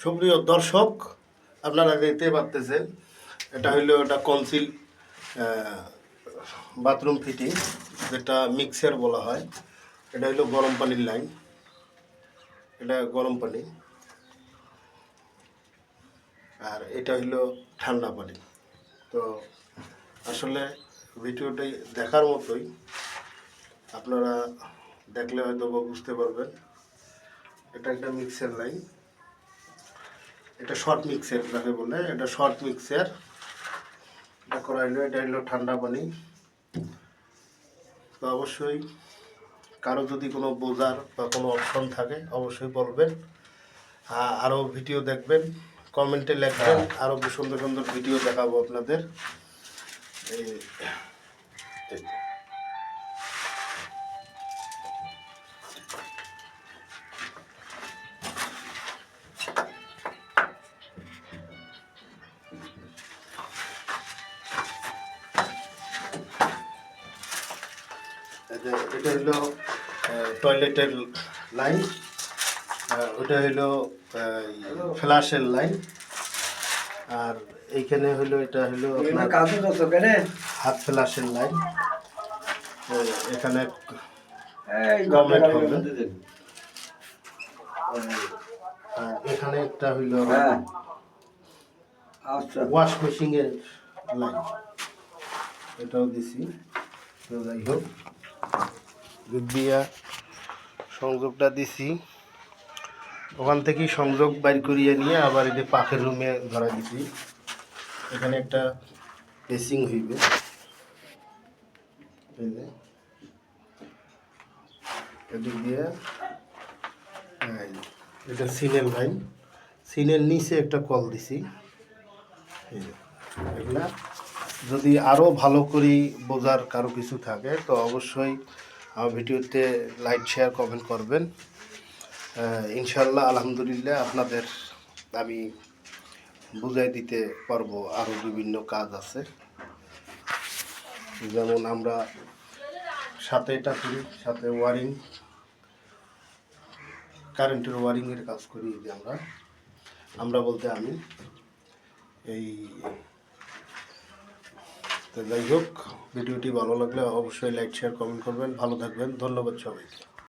সুপ্রিয় দর্শক, আপনারা দেখতে পাচ্ছেন এটা হইলো একটা কনসিল বাথরুম ফিটিং, যেটা মিক্সার বলা হয়। এটা হইলো গরম পানির লাইন, এটা গরম পানি, আর এটা হইলো ঠান্ডা পানি। তো আসলে ভিডিওটি দেখার মতোই, আপনারা দেখলে হয়তো বুঝতে পারবেন। এটা একটা মিক্সার লাইন, এটা শর্ট মিক্সার যাকে বলে, এটা শর্ট মিক্সার। এটা করা হইলো, এটা হইলো ঠান্ডা পানি। তো অবশ্যই কারো যদি কোনো বোঝার বা কোনো অপশন থাকে অবশ্যই বলবেন, আরও ভিডিও দেখবেন, কমেন্টে লিখবেন, আরও সুন্দর সুন্দর ভিডিও দেখাবো আপনাদের। এটা হলো টয়লেটের লাইন, ওটা হলো ফ্ল্যাশের লাইন, আর এইখানে হলো এটা হলো হাত ফ্ল্যাশের লাইন। এখানে কমেন্ট হবে, এখানে একটা হইলো ওয়াশ মেশিনের লাইন, এটাও দিছি। তো যাই হোক, দিয়া সংযোগটা দিছি, ওখান থেকেই সংযোগ বাইর করিয়ে নিয়ে আবার এই যে পাখের রুমে ধরা দিছি। এখানে একটা ড্রেসিং হইবে, এদিক দিয়ে এটা সিনের লাইন, সিনের নিচে একটা কল দিছি। এগুলা যদি আরও ভালো করে বোঝার কারো কিছু থাকে তো অবশ্যই আমার ভিডিওতে লাইক শেয়ার কমেন্ট করবেন। ইনশাল্লাহ আলহামদুলিল্লাহ আপনাদের আমি বুঝাই দিতে পারবো। আরও বিভিন্ন কাজ আছে, যেমন আমরা সাথে এটা করি, সাথে ওয়ারিং, কারেন্টের ওয়ারিংয়ের কাজ করি। যে আমরা বলতে আমি এই। তো যাই হোক, ভিডিওটি ভালো লাগলে অবশ্যই লাইক শেয়ার কমেন্ট করবেন। ভালো থাকবেন, ধন্যবাদ সবাইকে।